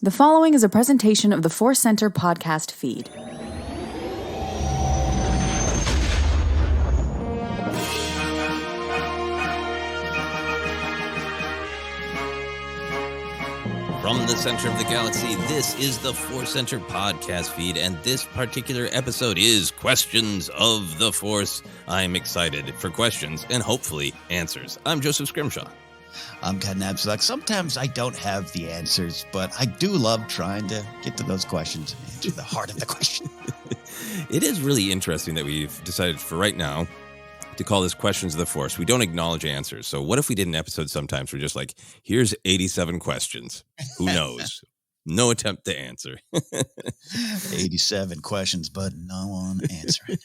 The following is a presentation of the ForceCenter podcast feed. From the center of the galaxy, this is the ForceCenter podcast feed, and this particular episode is Questions of the Force. I'm excited for questions and hopefully answers. I'm Joseph Scrimshaw. I'm Ken Napzok. Sometimes I don't have the answers, but I do love trying to get to those questions and answer the heart of the question. It is really interesting that we've decided for right now to call this Questions of the Force. We don't acknowledge answers. So what if we did an episode sometimes we're just like, here's 87 questions. Who knows? No attempt to answer. 87 questions, but no one answering.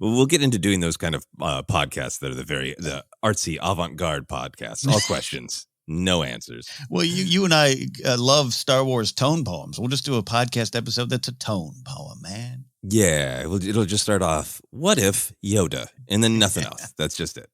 Well, we'll get into doing those kind of podcasts that are the artsy avant-garde podcasts. All questions, no answers. Well, you and I love Star Wars tone poems. We'll just do a podcast episode that's a tone poem, man. Yeah, it'll just start off, what if Yoda? And then nothing else. That's just it.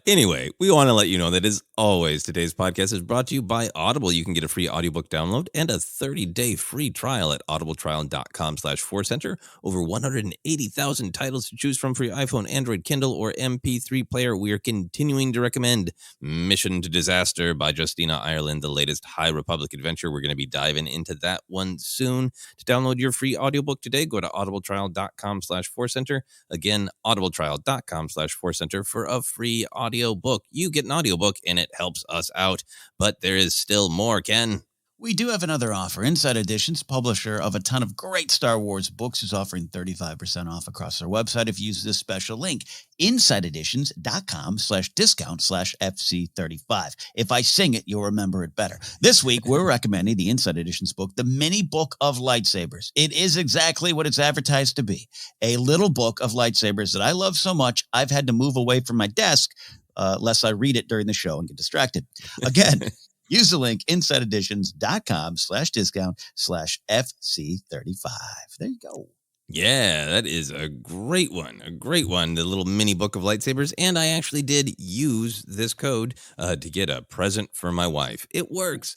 Anyway, we want to let you know that as always, today's podcast is brought to you by Audible. You can get a free audiobook download and a 30-day free trial at audibletrial.com/ForceCenter. Over 180,000 titles to choose from for your iPhone, Android, Kindle, or MP3 player. We are continuing to recommend Mission to Disaster by Justina Ireland, the latest High Republic adventure. We're going to be diving into that one soon. To download your free audiobook today, go to audibletrial.com/ForceCenter. Again, audibletrial.com/ForceCenter for a free audio book. You get an audiobook and it helps us out, but there is still more, Ken. We do have another offer. Inside Editions, publisher of a ton of great Star Wars books, is offering 35% off across their website if you use this special link, insideeditions.com/discount/FC35. If I sing it, you'll remember it better. This week, we're recommending the Inside Editions book, The Mini Book of Lightsabers. It is exactly what it's advertised to be, a little book of lightsabers that I love so much, I've had to move away from my desk lest I read it during the show and get distracted. Again, use the link insideeditions.com/discount/FC35. There you go. Yeah, that is a great one. A great one. The little mini book of lightsabers. And I actually did use this code to get a present for my wife. It works.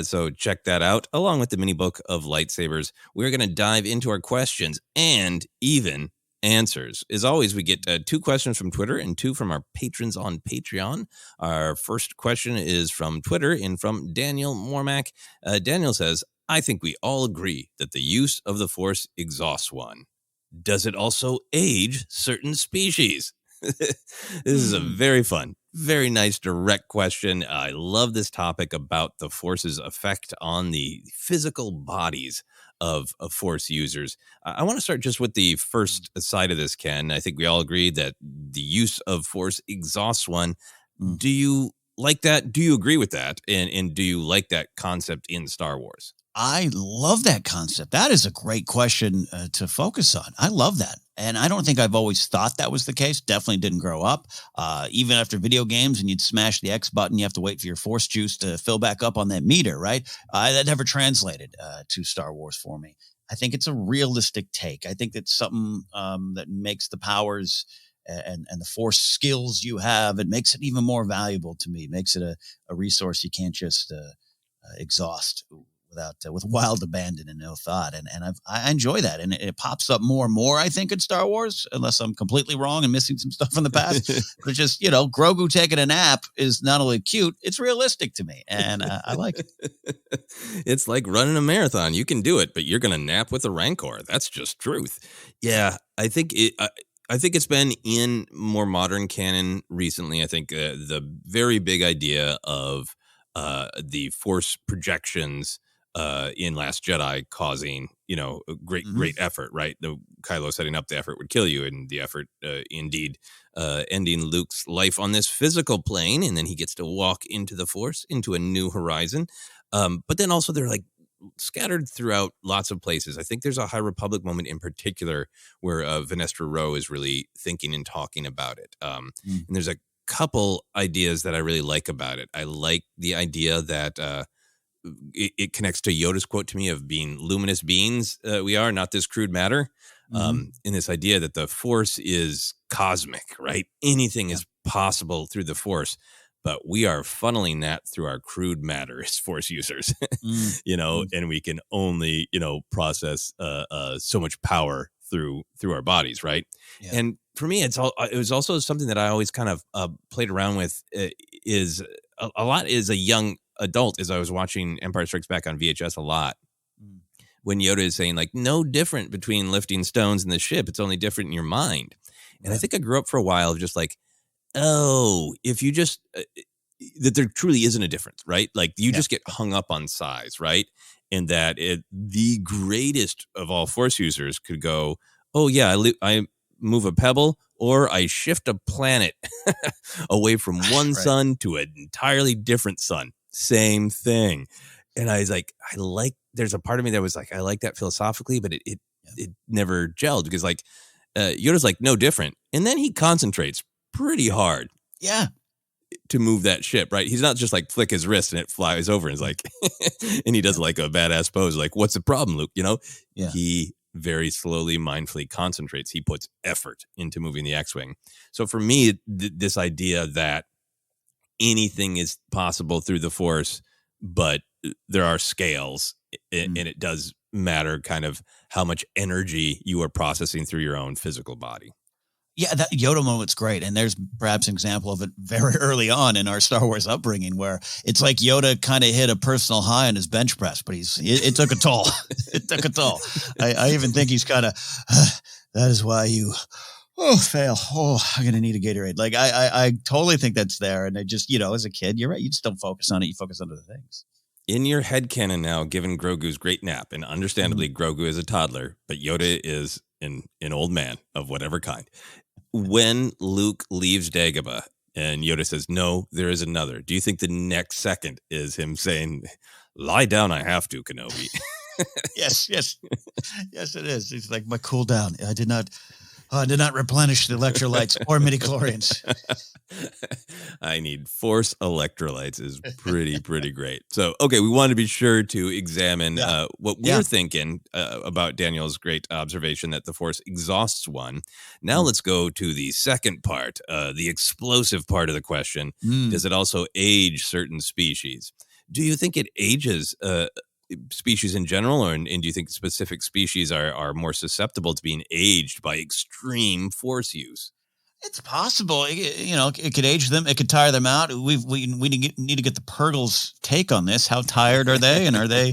So check that out. Along with the mini book of lightsabers, we're going to dive into our questions and even answers. As always, we get 2 questions from Twitter and 2 from our patrons on Patreon. Our first question is from Twitter and from Daniel Mormack. Daniel says, I think we all agree that the use of the Force exhausts one. Does it also age certain species? This is a very fun, very nice, direct question. I love this topic about the Force's effect on the physical bodies of Force users. I want to start just with the first side of this, Ken. I think we all agree that the use of Force exhausts one. Do you like that? Do you agree with that? And do you like that concept in Star Wars? I love that concept. That is a great question to focus on. I love that. And I don't think I've always thought that was the case. Definitely didn't grow up. Even after video games and you'd smash the X button, you have to wait for your Force juice to fill back up on that meter, right? That never translated to Star Wars for me. I think it's a realistic take. I think it's something that makes the powers and the Force skills you have, it makes it even more valuable to me. It makes it a resource you can't just exhaust with wild abandon and no thought. And I enjoy that. And it pops up more and more, I think, in Star Wars, unless I'm completely wrong and missing some stuff from the past. But just, Grogu taking a nap is not only cute, it's realistic to me. And I like it. It's like running a marathon. You can do it, but you're going to nap with a Rancor. That's just truth. Yeah, I think it's been in more modern canon recently. I think the very big idea of the Force projections in Last Jedi causing, great effort, right? The Kylo setting up the effort would kill you, and the effort indeed ending Luke's life on this physical plane, and then he gets to walk into the Force, into a new horizon. But then also they're like scattered throughout lots of places. I think there's a High Republic moment in particular where Vanestra Rowe is really thinking and talking about it. And there's a couple ideas that I really like about it. I like the idea that it connects to Yoda's quote to me of being luminous beings. We are not this crude matter. In this idea that the Force is cosmic, right? Anything is possible through the Force. but we are funneling that through our crude matter as Force users, and we can only, process so much power through our bodies, right? Yeah. And for me, it was also something that I always kind of played around with. Is a lot as a young adult, as I was watching Empire Strikes Back on VHS a lot. When Yoda is saying, like, no different between lifting stones in the ship, it's only different in your mind. And I think I grew up for a while of just like, oh, if you just that there truly isn't a difference, right? Like you just get hung up on size, right? And that the greatest of all Force users could go, oh yeah, I move a pebble or I shift a planet away from one sun to an entirely different sun. Same thing. And I was like, there's a part of me that was like, I like that philosophically, but it never gelled because like Yoda's like, no different. And then he concentrates pretty hard. Yeah. To move that ship, right? He's not just like flick his wrist and it flies over and is like, and he does like a badass pose. Like, what's the problem, Luke? He very slowly, mindfully concentrates. He puts effort into moving the X-Wing. So for me, this idea that anything is possible through the Force, but there are scales and it does matter kind of how much energy you are processing through your own physical body. Yeah, that Yoda moment's great. And there's perhaps an example of it very early on in our Star Wars upbringing where it's like Yoda kind of hit a personal high on his bench press, but it took a toll. It took a toll. I even think he's kind of, that is why you, fail. I'm going to need a Gatorade. Like, I totally think that's there. And I just, as a kid, you're right. You just don't focus on it. You focus on other things. In your headcanon now, given Grogu's great nap, and understandably Grogu is a toddler, but Yoda is an old man of whatever kind. When Luke leaves Dagobah and Yoda says, no, there is another, do you think the next second is him saying, lie down, I have to, Kenobi? Yes, it is. It's like my cooldown. I did not replenish the electrolytes or midichlorians. I need Force electrolytes is pretty great. So, okay, we want to be sure to examine what we're thinking about Daniel's great observation that the Force exhausts one. Now let's go to the second part, the explosive part of the question. Does it also age certain species? Do you think it ages species in general, and do you think specific species are more susceptible to being aged by extreme Force use? It's possible. It could age them. It could tire them out. We need to get the Purgle's take on this. How tired are they? And are they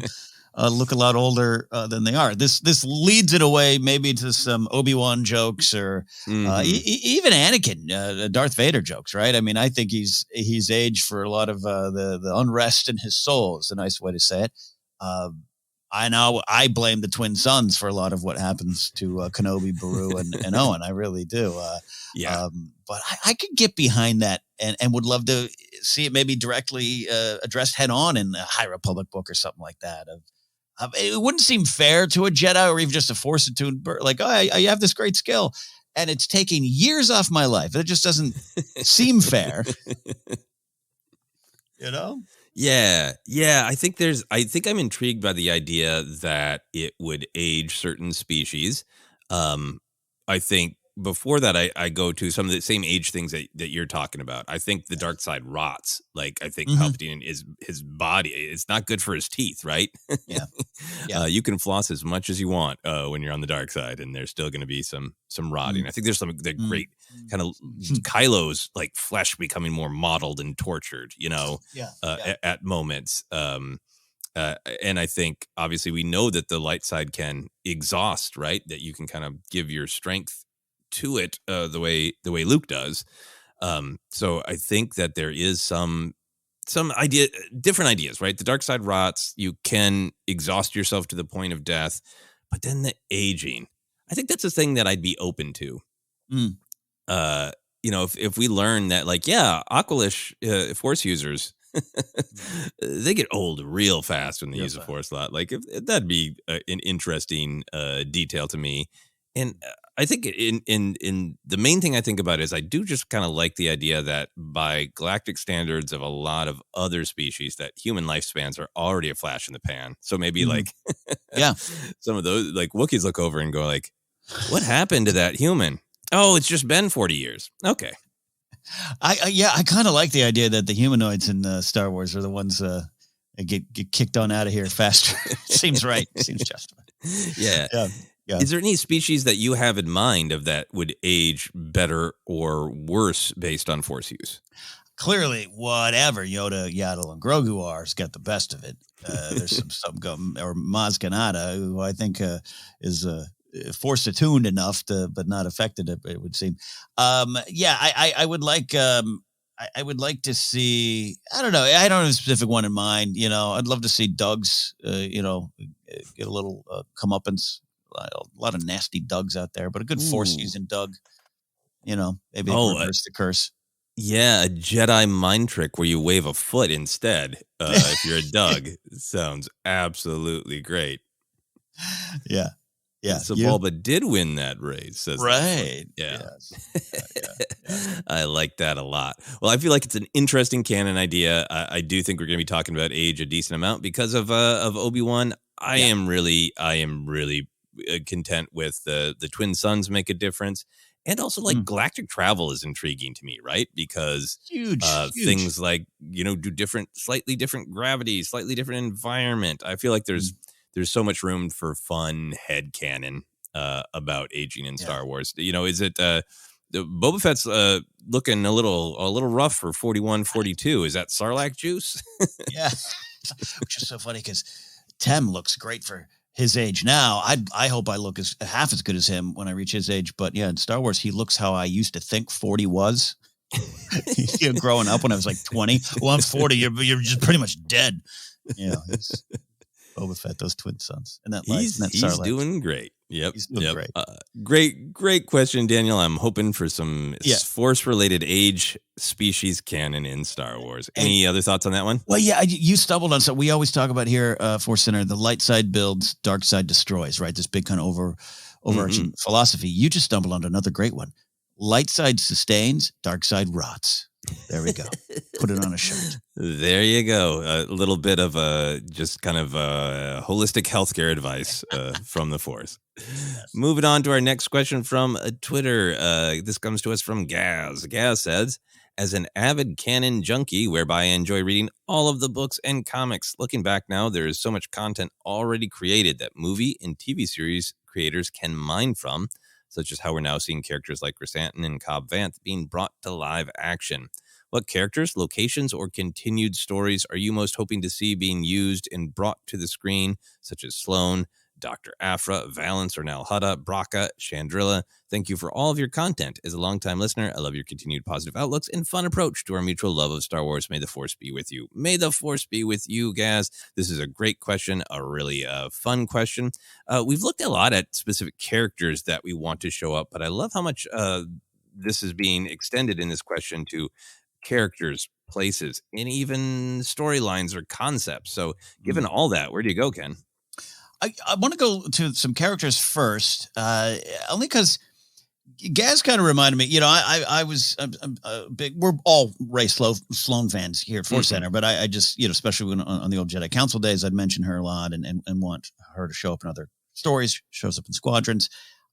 look a lot older than they are? This leads in a way maybe to some Obi-Wan jokes or even Anakin, Darth Vader jokes, right? I mean, I think he's aged for a lot of the unrest in his soul is a nice way to say it. I know I blame the twin sons for a lot of what happens to Kenobi, Beru, and Owen. I really do. But I could get behind that and would love to see it maybe directly addressed head on in a High Republic book or something like that. It wouldn't seem fair to a Jedi or even just a Force attuned bird. Like, I have this great skill and it's taking years off my life. It just doesn't seem fair. Yeah. I think I'm intrigued by the idea that it would age certain species. I think before that, I go to some of the same age things that you're talking about. I think the dark side rots. Like, I think Palpatine is his body. It's not good for his teeth, right? Yeah. You can floss as much as you want when you're on the dark side, and there's still going to be some rotting. I think there's some great kind of Kylo's like flesh becoming more mottled and tortured, at moments. And I think obviously we know that the light side can exhaust, right? That you can kind of give your strength to it the way Luke does. So I think that there is some different ideas, right? The dark side rots. You can exhaust yourself to the point of death, but then the aging, I think that's a thing that I'd be open to. If we learn that, like, Aqualish Force users, they get old real fast when they use the Force a lot. Like, that'd be an interesting detail to me. And I think in the main thing I think about is I do just kind of like the idea that by galactic standards of a lot of other species, that human lifespans are already a flash in the pan. So maybe some of those, like, Wookiees look over and go like, what happened to that human? Oh, it's just been 40 years. Okay. I kind of like the idea that the humanoids in Star Wars are the ones get kicked on out of here faster. Seems right. Seems justified. Yeah. Yeah. Is there any species that you have in mind of that would age better or worse based on Force use? Clearly, whatever Yoda, Yaddle, and Grogu has got the best of it. There's some or Maz Kanata, who I think is Force attuned enough but not affected. It would seem. I would like. I would like to see. I don't know. I don't have a specific one in mind. I'd love to see Doug's. Get a little comeuppance. A lot of nasty Dougs out there, but a good Force using Doug. Maybe reverse the curse. Yeah, a Jedi mind trick where you wave a foot instead. If you're a Doug, sounds absolutely great. Yeah. Sebulba did win that race. Right. Yeah. Yes. I like that a lot. Well, I feel like it's an interesting canon idea. I do think we're going to be talking about age a decent amount because of Obi-Wan. I am really content with the twin sons make a difference. And also, galactic travel is intriguing to me, right? Because huge. Things like, do slightly different gravity, slightly different environment. I feel like there's so much room for fun headcanon about aging in Star Wars. Is it Boba Fett's looking a little rough for 41, 42? Is that Sarlacc juice? Yeah, which is so funny because Tem looks great for his age now. I hope I look half as good as him when I reach his age. But yeah, in Star Wars, he looks how I used to think 40 was. Growing up when I was like 20. Well, I'm 40. You're just pretty much dead. He's Boba Fett, those twin sons, and he's doing great. Yep, he's doing great. Great question, Daniel. I'm hoping for some Force-related age species canon in Star Wars. Any other thoughts on that one? Well, yeah, you stumbled on something we always talk about here, ForceCenter. The light side builds, dark side destroys. Right, this big kind of overarching philosophy. You just stumbled onto another great one. Light side sustains, dark side rots. There we go. Put it on a shirt. There you go. A little bit of just kind of holistic healthcare advice from the Force. Yes. Moving on to our next question from Twitter. This comes to us from Gaz. Gaz says, as an avid canon junkie, whereby I enjoy reading all of the books and comics, looking back now, there is so much content already created that movie and TV series creators can mine from, such as how we're now seeing characters like Chrysanthemum and Cobb Vanth being brought to live action. What characters, locations, or continued stories are you most hoping to see being used and brought to the screen, such as Sloane, Dr. Aphra, Valance, or Nal Hutta, Braca, Chandrilla? Thank you for all of your content. As a longtime listener, I love your continued positive outlooks and fun approach to our mutual love of Star Wars. May the Force be with you. May the Force be with you, Gaz. This is a great question, a really fun question. We've looked a lot at specific characters that we want to show up, but I love how much this is being extended in this question to characters, places, and even storylines or concepts. So given all that, where do you go, Ken? I want to go to some characters first, only because Gaz kind of reminded me, I'm a big, we're all Ray Sloane fans here at ForceCenter, but I just, especially when on the old Jedi Council days, I'd mention her a lot and want her to show up in other stories, shows up in Squadrons.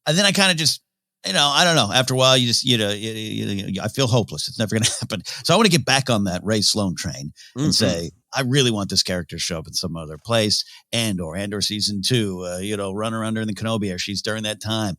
And then I kind of just, I don't know. After a while, you just, I feel hopeless. It's never going to happen. So I want to get back on that Ray Sloane train and say, I really want this character to show up in some other place. Andor season 2, run around during the Kenobi era. She's during that time.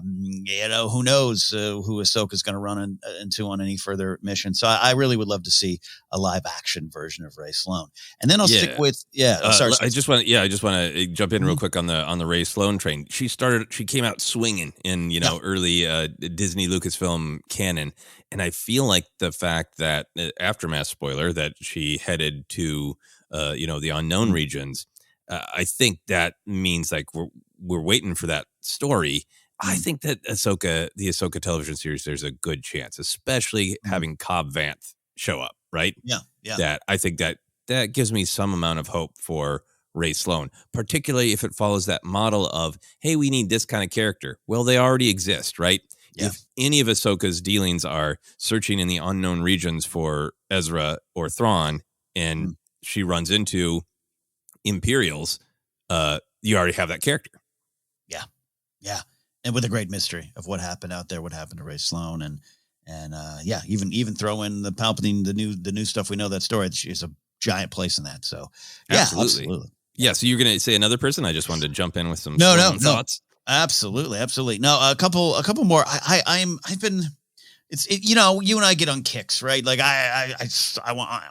Who knows who Ahsoka's going to run into on any further mission. So I really would love to see a live action version of Ray Sloane. And then I'll stick with, I just want to jump in real quick on the Ray Sloane train. She came out swinging in, early Disney Lucasfilm canon. And I feel like the fact that aftermath spoiler that she headed to, the unknown regions, I think that means like we're waiting for that story. I think that the Ahsoka television series, there's a good chance, especially having Cobb Vanth show up, right? Yeah. That I think that gives me some amount of hope for Ray Sloane, particularly if it follows that model of, hey, we need this kind of character. Well, they already exist, right? Yeah. If any of Ahsoka's dealings are searching in the unknown regions for Ezra or Thrawn, and she runs into Imperials, you already have that character. Yeah. And with a great mystery of what happened out there, what happened to Ray Sloane, And even throw in the Palpatine, the new stuff we know that story. She's a giant place in that. So absolutely. Yeah. So you're gonna say another person? I just wanted to jump in with some no thoughts. Absolutely. No, a couple more. I've been. You know, you and I get on kicks, right? Like I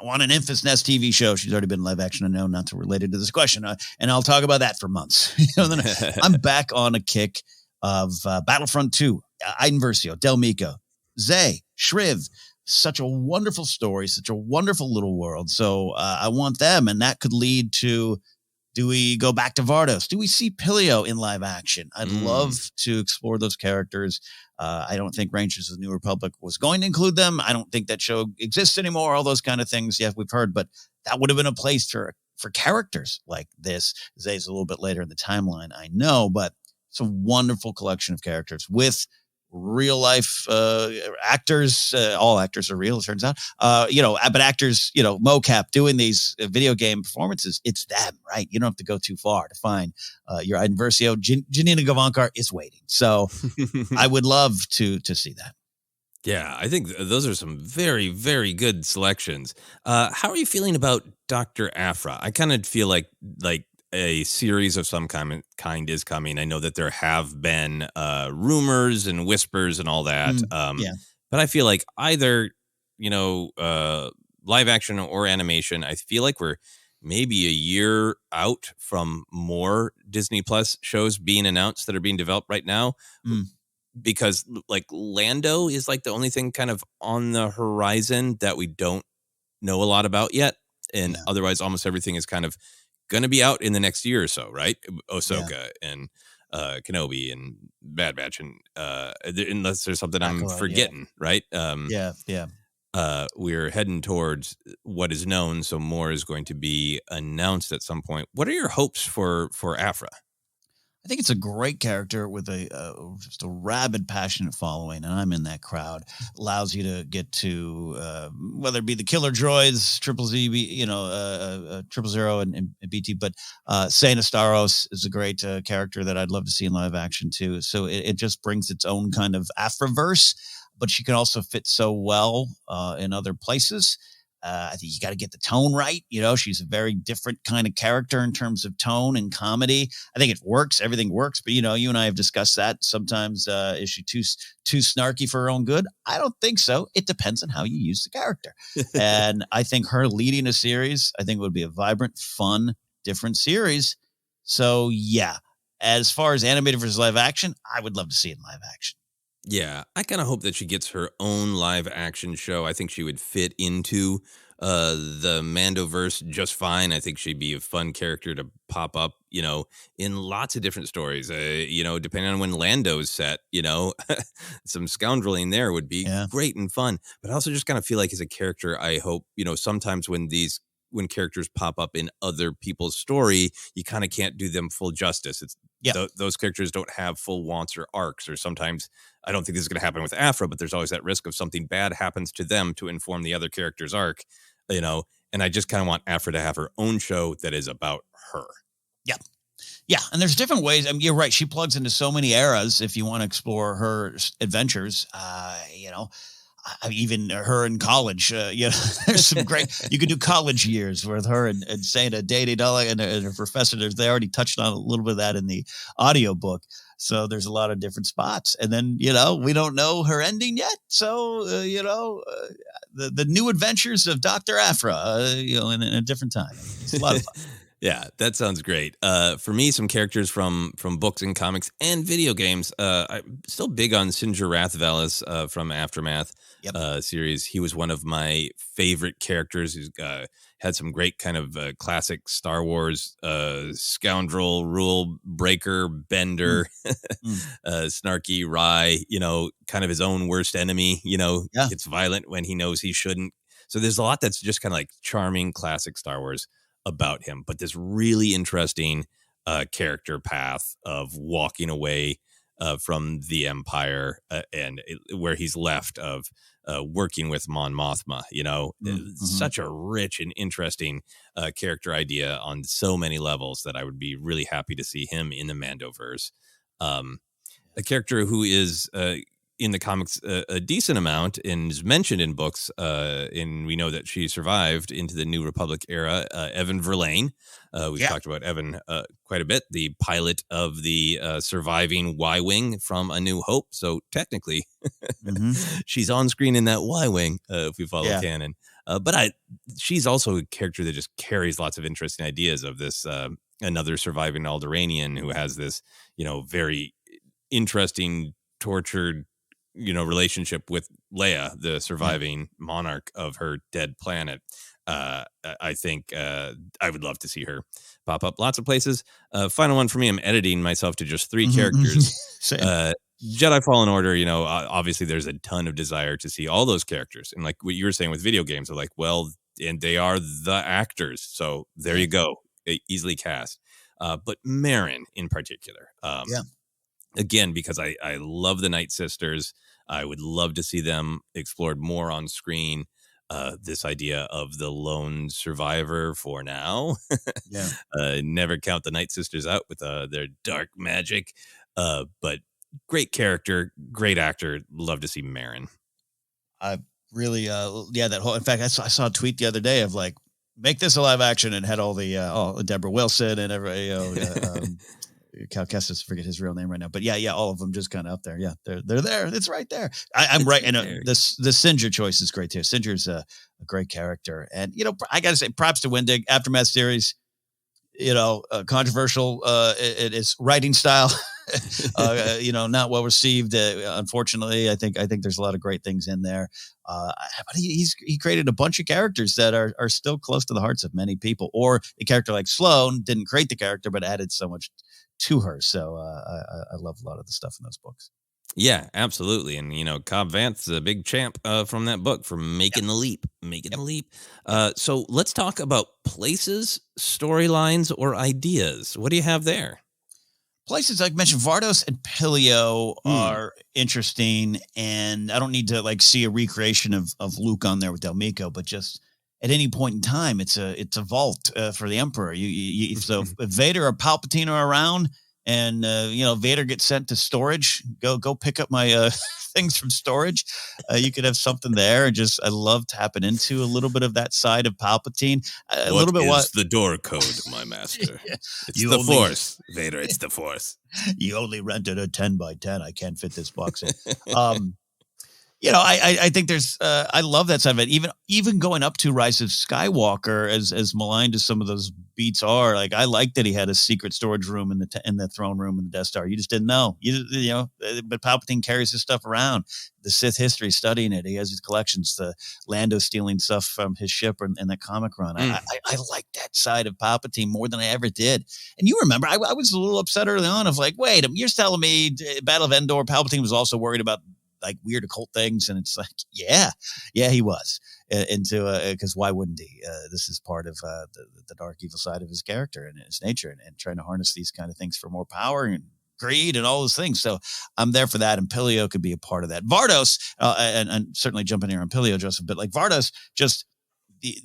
want an Infamous Nest TV show. She's already been live action. I know, not to related to this question, and I'll talk about that for months. Then I'm back on a kick of Battlefront 2, Iden Versio, Del Mico, Zay, Shriv. Such a wonderful story, such a wonderful little world. So I want them, and that could lead to. Do we go back to Vardos? Do we see Pilio in live action? I'd love to explore those characters. I don't think Rangers of the New Republic was going to include them. I don't think that show exists anymore. All those kind of things, yeah, we've heard, but that would have been a place for characters like this. Zay's a little bit later in the timeline, I know, but it's a wonderful collection of characters with real life actors. All actors are real, it turns out. But actors, mocap doing these video game performances, it's them, right? You don't have to go too far to find your Iden Versio. Janina Gavankar is waiting. So I would love to see that. Yeah, I think those are some very, very good selections. How are you feeling about Dr. Aphra? I kind of feel like a series of some kind is coming. I know that there have been rumors and whispers and all that. But I feel like either, live action or animation, I feel like we're maybe a year out from more Disney Plus shows being announced that are being developed right now. Because like Lando is like the only thing kind of on the horizon that we don't know a lot about yet. And otherwise almost everything is kind of going to be out in the next year or so, right? Ahsoka and Kenobi and Bad Batch, and unless there's something I'm forgetting, right? We're heading towards what is known, so more is going to be announced at some point. What are your hopes for Aphra? I think it's a great character with just a rabid, passionate following, and I'm in that crowd. Allows you to get to whether it be the killer droids, Triple Z, 000 and BT, but Saina Staros is a great character that I'd love to see in live action too. So it just brings its own kind of Afraverse, but she can also fit so well in other places. I think you got to get the tone right. She's a very different kind of character in terms of tone and comedy. I think it works. Everything works. But, you and I have discussed that. Sometimes is she too snarky for her own good? I don't think so. It depends on how you use the character. And I think her leading a series, I think would be a vibrant, fun, different series. So, yeah, as far as animated versus live action, I would love to see it in live action. Yeah, I kind of hope that she gets her own live action show. I think she would fit into the Mandoverse just fine. I think she'd be a fun character to pop up, in lots of different stories. Depending on when Lando's set, some scoundreling there would be great and fun. But I also just kind of feel like as a character, I hope, sometimes when characters pop up in other people's story, you kind of can't do them full justice. Those characters don't have full wants or arcs, or sometimes I don't think this is going to happen with Aphra, but there's always that risk of something bad happens to them to inform the other character's arc, and I just kind of want Aphra to have her own show that is about her. Yeah. Yeah. And there's different ways. I mean, you're right. She plugs into so many eras. If you want to explore her adventures, even her in college, there's some great, you could do college years with her and Santa dating and her professor. They already touched on a little bit of that in the audiobook. So there's a lot of different spots. And then, we don't know her ending yet. So, the new adventures of Dr. Aphra, in a different time. It's a lot of fun. Yeah, that sounds great. For me, some characters from books and comics and video games. I'm still big on Sinjar Rathvelis from Aftermath series. He was one of my favorite characters. He's had some great kind of classic Star Wars scoundrel, rule breaker, bender, snarky, wry, kind of his own worst enemy, gets violent when he knows he shouldn't. So there's a lot that's just kind of like charming, classic Star Wars about him, but this really interesting character path of walking away from the Empire where he's left of working with Mon Mothma. Such a rich and interesting character idea on so many levels that I would be really happy to see him in the Mandoverse. A character who is in the comics a decent amount and is mentioned in books. And we know that she survived into the New Republic era. Evan Verlaine. We've talked about Evan quite a bit, the pilot of the surviving Y-Wing from A New Hope. So technically, she's on screen in that Y-Wing if we follow canon. But she's also a character that just carries lots of interesting ideas of this another surviving Alderaanian who has this, very interesting, tortured, relationship with Leia, the surviving monarch of her dead planet. I think I would love to see her pop up lots of places. Final one for me, I'm editing myself to just 3 characters. Jedi Fallen Order, obviously there's a ton of desire to see all those characters. And like what you were saying with video games, are like, well, and they are the actors. So there you go. Easily cast. But Marin in particular. Again, because I love the Night Sisters. I would love to see them explored more on screen. This idea of the lone survivor for now. Never count the Night Sisters out with their dark magic. But great character, great actor. Love to see Marin. I really, that whole. In fact, I saw a tweet the other day of like, make this a live action, and had all the Deborah Wilson and everybody. Cal Kestis, forget his real name right now, but all of them just kind of up there. Yeah, they're there. It's right there. I'm right, and the Singer choice is great too. Singer's a great character, and I got to say, props to Wendig. Aftermath series, controversial. It's writing style, not well received. Unfortunately, I think there's a lot of great things in there. But he created a bunch of characters that are still close to the hearts of many people. Or a character like Sloane didn't create the character, but added so much to her. So I love a lot of the stuff in those books. Yeah, absolutely. And, Cobb Vanth is a big champ from that book for making the leap, the leap. So let's talk about places, storylines, or ideas. What do you have there? Places, like I mentioned, Vardos and Pilio are interesting. And I don't need to see a recreation of Luke on there with Del Meeko, but just at any point in time, it's a vault for the Emperor. So if Vader or Palpatine are around, and Vader gets sent to storage, go pick up my things from storage. You could have something there, and I love tapping into a little bit of that side of Palpatine. What is the door code, my master? It's Force, Vader. It's the Force. You only rented a 10 by 10. I can't fit this box in. I think there's I love that side of it. Even going up to Rise of Skywalker, as maligned as some of those beats are, I like that he had a secret storage room in the throne room in the Death Star. You just didn't know, but Palpatine carries his stuff around. The Sith history, studying it. He has his collections. The Lando stealing stuff from his ship and that comic run. I like that side of Palpatine more than I ever did. And you remember, I was a little upset early on of wait, you're telling me Battle of Endor, Palpatine was also worried about weird occult things, and it's yeah, he was into because why wouldn't he? This is part of the dark evil side of his character and his nature, and trying to harness these kind of things for more power and greed and all those things. So I'm there for that, and Pilio could be a part of that. Vardos, and certainly jumping here on Pilio, Joseph, but Vardos, just the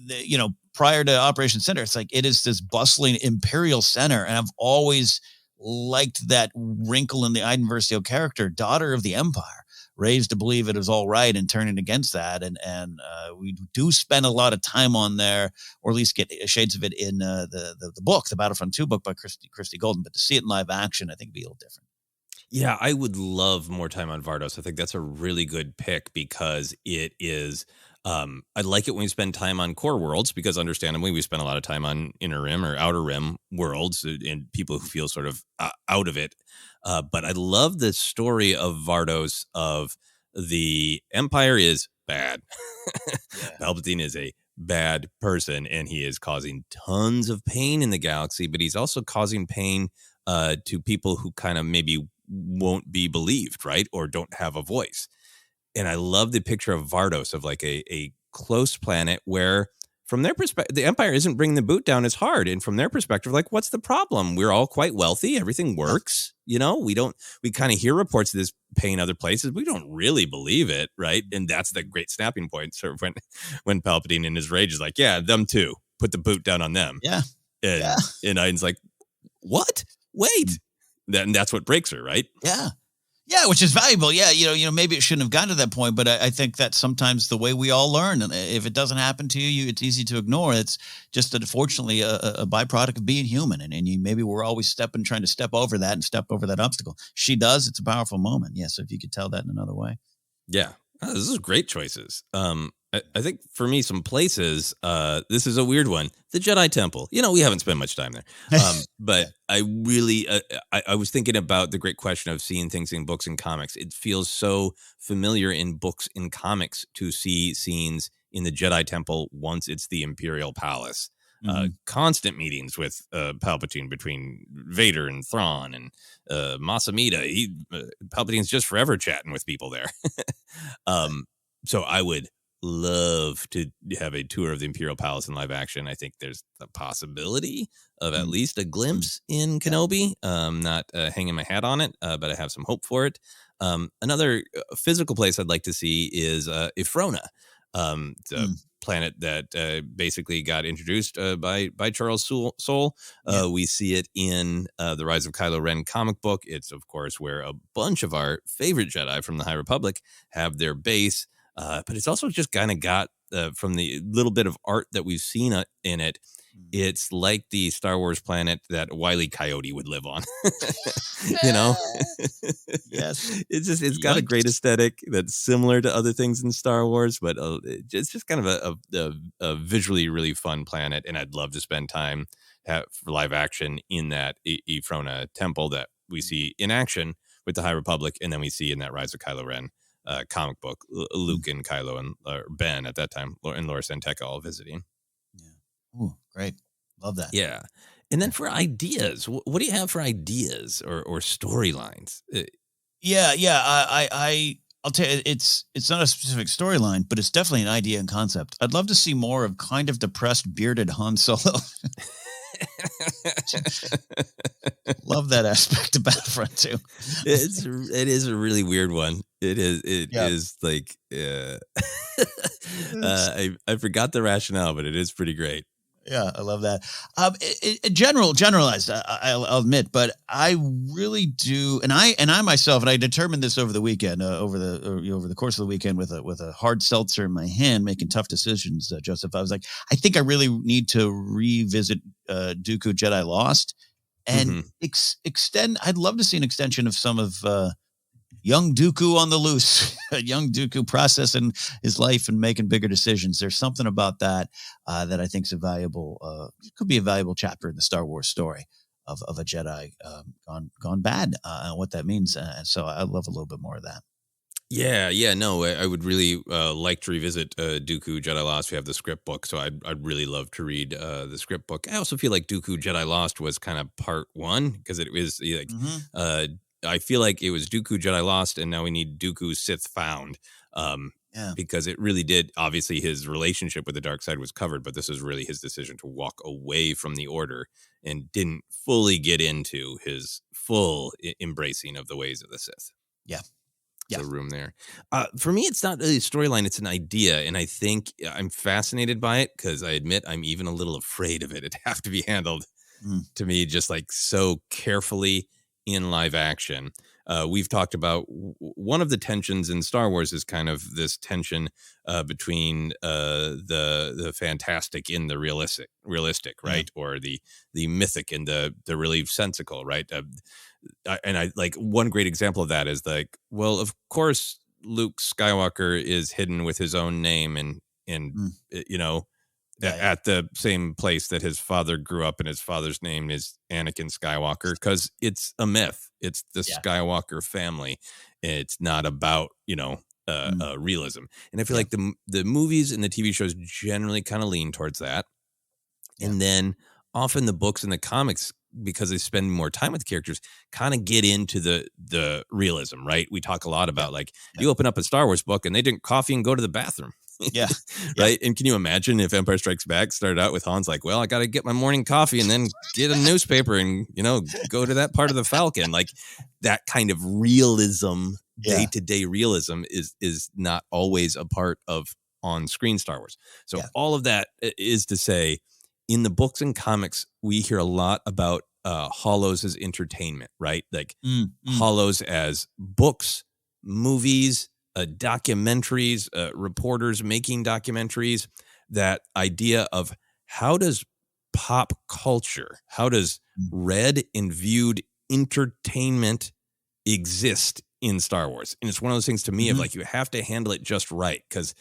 prior to Operation Center, it's it is this bustling imperial center, and I've always liked that wrinkle in the Iden Versio character, daughter of the Empire, raised to believe it is all right and turning against that. And we do spend a lot of time on there, or at least get shades of it in the book, the Battlefront 2 book by Christy Golden. But to see it in live action, I think would be a little different. Yeah, I would love more time on Vardos. I think that's a really good pick because it is. I like it when we spend time on core worlds because understandably we spend a lot of time on inner rim or outer rim worlds and people who feel sort of out of it. But I love the story of Vardos of the Empire is bad. Palpatine is a bad person and he is causing tons of pain in the galaxy, but he's also causing pain to people who kind of maybe won't be believed, right? Or don't have a voice. And I love the picture of Vardos of a close planet where from their perspective, the Empire isn't bringing the boot down as hard. And from their perspective, what's the problem? We're all quite wealthy. Everything works. We kind of hear reports of this pain other places. We don't really believe it. Right. And that's the great snapping point. Sort of when Palpatine in his rage is them too, put the boot down on them. Yeah. And Iden's what? Wait. And that's what breaks her. Right. Yeah. Yeah, which is valuable. Yeah, maybe it shouldn't have gotten to that point, but I think that's sometimes the way we all learn. And if it doesn't happen to you, it's easy to ignore. It's just unfortunately a byproduct of being human. And maybe we're always trying to step over that and step over that obstacle. She does. It's a powerful moment. Yeah. So if you could tell that in another way. Yeah. Oh, this is great choices. I think for me, some places, this is a weird one. The Jedi Temple. We haven't spent much time there. But I really, I was thinking about the great question of seeing things in books and comics. It feels so familiar in books and comics to see scenes in the Jedi Temple once it's the Imperial Palace. Constant meetings with Palpatine between Vader and Thrawn and Mas Amedda. Palpatine's just forever chatting with people there. So I would love to have a tour of the Imperial Palace in live action. I think there's the possibility of at least a glimpse in Kenobi. Not hanging my hat on it, but I have some hope for it. Another physical place I'd like to see is Ifrona. The planet that basically got introduced by Charles Soule. We see it in the Rise of Kylo Ren comic book. It's, of course, where a bunch of our favorite Jedi from the High Republic have their base. But it's also just kind of got, from the little bit of art that we've seen in it, it's like the Star Wars planet that Wile E. Coyote would live on. Yes. It's got a great aesthetic that's similar to other things in Star Wars, but it's just kind of a visually really fun planet. And I'd love to spend time for live action in that Ifrona temple that we see in action with the High Republic. And then we see in that Rise of Kylo Ren comic book, Luke and Kylo and Ben at that time, and Laura Santeca all visiting. Yeah. Ooh, great. Love that. Yeah. And then for ideas, what do you have for ideas or storylines? I'll tell you, it's not a specific storyline, but it's definitely an idea and concept. I'd love to see more of kind of depressed, bearded Han Solo. Love that aspect of Battlefront too. It is a really weird one. It is like I forgot the rationale, but it is pretty great. Yeah, I love that. Generalized, I'll admit, but I really do, and I myself, and I determined this over the weekend, over the course of the weekend, with a hard seltzer in my hand, making tough decisions. Joseph, I was like, I think I really need to revisit Dooku Jedi Lost, and extend. I'd love to see an extension of some of young Dooku on the loose, young Dooku processing his life and making bigger decisions. There's something about that that I think is could be a valuable chapter in the Star Wars story of a Jedi gone bad, and what that means. And so I'd love a little bit more of that. Yeah, no, I would really like to revisit Dooku Jedi Lost. We have the script book, so I'd really love to read the script book. I also feel like Dooku Jedi Lost was kind of part one, because it was like I feel like it was Dooku Jedi Lost, and now we need Dooku Sith Found. Because it really did. Obviously, his relationship with the dark side was covered, but this is really his decision to walk away from the Order and didn't fully get into his full embracing of the ways of the Sith. Yeah. The room there. For me, it's not really a storyline. It's an idea. And I think I'm fascinated by it, because I admit I'm even a little afraid of it. It'd have to be handled to me just like so carefully in live action. We've talked about one of the tensions in Star Wars is kind of this tension between the fantastic and the realistic, right? Or the mythic and the really sensical, right? And I like one great example of that is like, well, of course, Luke Skywalker is hidden with his own name and at the same place that his father grew up, and his father's name is Anakin Skywalker, because it's a myth. It's the Skywalker family. It's not about, realism. And I feel like the movies and the TV shows generally kind of lean towards that. Yeah. And then often the books and the comics, because they spend more time with the characters, kind of get into the realism, right? We talk a lot about you open up a Star Wars book and they drink coffee and go to the bathroom. Yeah. Right. And can you imagine if Empire Strikes Back started out with Han's like, well, I got to get my morning coffee and then get a newspaper and, go to that part of the Falcon. Like that kind of realism, day-to-day realism is not always a part of on-screen Star Wars. So all of that is to say, in the books and comics, we hear a lot about Hollows as entertainment, right? Like Mm-hmm. Hollows as books, movies, documentaries, reporters making documentaries. That idea of how does pop culture, how does read and viewed entertainment exist in Star Wars? And it's one of those things to me of like, you have to handle it just right. Cause,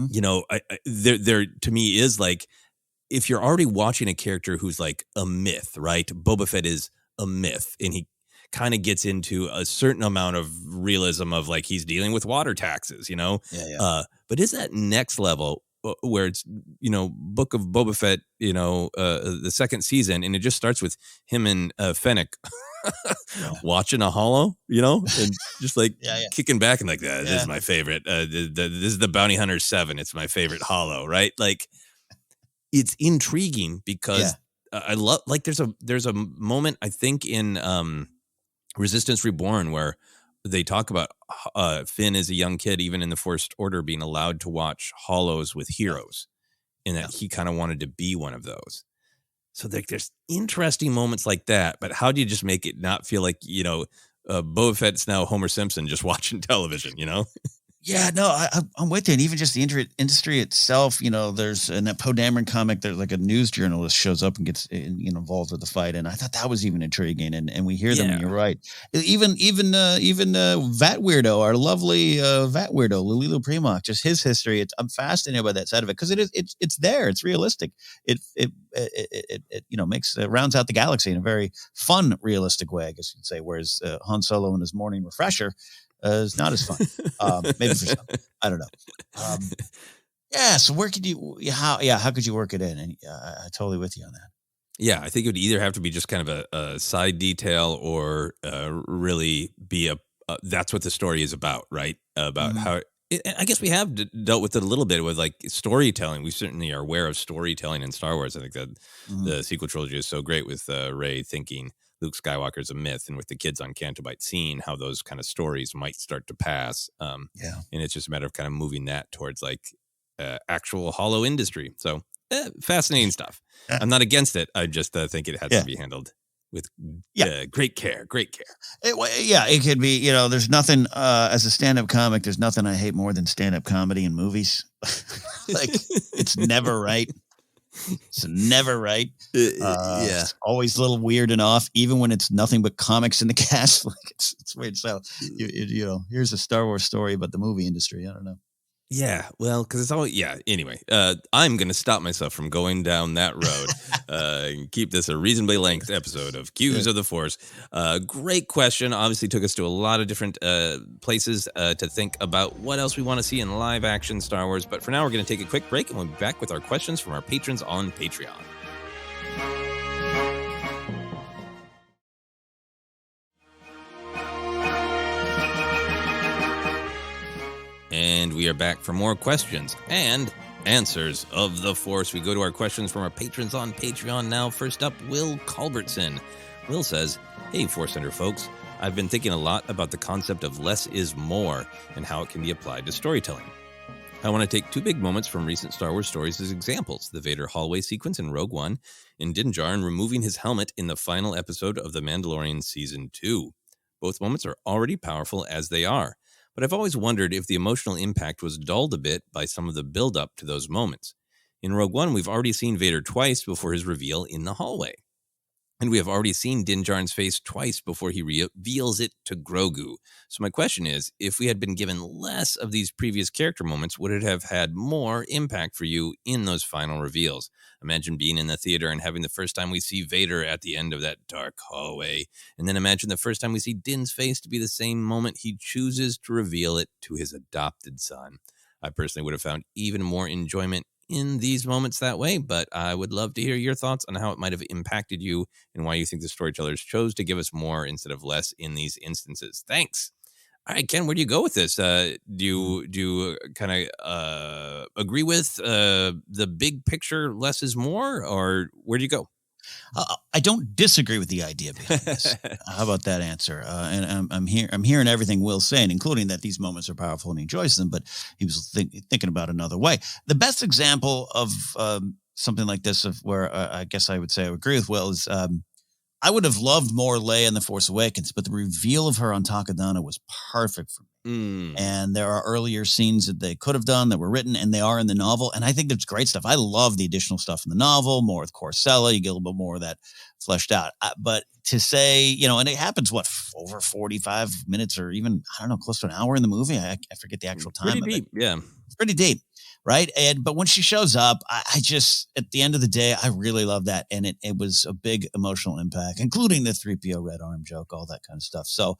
you know, there to me is like, if you're already watching a character who's like a myth, right? Boba Fett is a myth, and he kind of gets into a certain amount of realism of like, he's dealing with water taxes, you know? But is that next level where it's, you know, Book of Boba Fett, you know, the second season, and it just starts with him and Fennec watching a Hollow, you know, and just like kicking back and like, this is my favorite. This is the Bounty Hunter 7. It's my favorite Hollow, right? Like, it's intriguing because I love, like, there's a moment, I think, in Resistance Reborn where they talk about Finn as a young kid, even in the First Order, being allowed to watch Hollows with heroes, and that he kind of wanted to be one of those. So there's interesting moments like that, but how do you just make it not feel like, you know, Boba Fett's now Homer Simpson just watching television, you know? Yeah, no, I'm with you. And even just the industry itself, you know, there's in that Poe Dameron comic, there's like a news journalist shows up and gets involved with the fight. And I thought that was even intriguing. And we hear them, and you're right. Even Vat Weirdo, our lovely Vat Weirdo, Lililu Primoc, just his history. I'm fascinated by that side of it because it's there. It's realistic. It you know, makes rounds out the galaxy in a very fun, realistic way, I guess you'd say. Whereas Han Solo and his morning refresher is not as fun. Maybe for some, I don't know. So where could how could you work it in? And I'm totally with you on that. Yeah, I think it would either have to be just kind of a side detail, or really be that's what the story is about, right? About how I guess we have dealt with it a little bit with like storytelling. We certainly are aware of storytelling in Star Wars. I think that the sequel trilogy is so great with Rey thinking Luke Skywalker's a myth, and with the kids on Canto Bight seeing how those kind of stories might start to pass. And it's just a matter of kind of moving that towards like actual Hollow industry. So fascinating stuff. I'm not against it. I just think it has to be handled with great care. It could be, you know, there's nothing as a stand-up comic, there's nothing I hate more than stand-up comedy in movies. Like, it's never right. It's never right. It's always a little weird and off, even when it's nothing but comics in the cast. Like, it's weird. So, you know, here's a Star Wars story about the movie industry. I don't know. Yeah, well, because it's all, anyway, I'm going to stop myself from going down that road and keep this a reasonably length episode of Cues of the Force. Great question. Obviously took us to a lot of different places to think about what else we want to see in live action Star Wars. But for now, we're going to take a quick break, and we'll be back with our questions from our patrons on Patreon. And we are back for more questions and answers of the Force. We go to our questions from our patrons on Patreon now. First up, Will Culbertson. Will says, "Hey, ForceCenter folks. I've been thinking a lot about the concept of less is more and how it can be applied to storytelling. I want to take two big moments from recent Star Wars stories as examples. The Vader hallway sequence in Rogue One and Din Djarin removing his helmet in the final episode of The Mandalorian Season 2. Both moments are already powerful as they are. But I've always wondered if the emotional impact was dulled a bit by some of the build-up to those moments. In Rogue One, we've already seen Vader twice before his reveal in the hallway. And we have already seen Din Djarin's face twice before he reveals it to Grogu. So my question is, if we had been given less of these previous character moments, would it have had more impact for you in those final reveals? Imagine being in the theater and having the first time we see Vader at the end of that dark hallway. And then imagine the first time we see Din's face to be the same moment he chooses to reveal it to his adopted son. I personally would have found even more enjoyment in these moments that way, but I would love to hear your thoughts on how it might have impacted you and why you think the storytellers chose to give us more instead of less in these instances. Thanks. All right, Ken, where do you go with this? Do you kind of agree with the big picture, less is more, or where do you go? I don't disagree with the idea behind this. How about that answer? And I'm hearing everything Will's saying, including that these moments are powerful and he enjoys them, but he was thinking about another way. The best example of something like this of where I guess I would say I would agree with Will is I would have loved more Leia in The Force Awakens, but the reveal of her on Takodana was perfect for me. And there are earlier scenes that they could have done that were written, and they are in the novel. And I think there's great stuff. I love the additional stuff in the novel, more with Corcella. You get a little bit more of that fleshed out. But to say, and it happens, over 45 minutes or even, I don't know, close to an hour in the movie. I forget the actual time. Pretty deep, yeah. It's pretty deep, right? But when she shows up, I just, at the end of the day, I really love that. And it was a big emotional impact, including the 3PO red arm joke, all that kind of stuff. So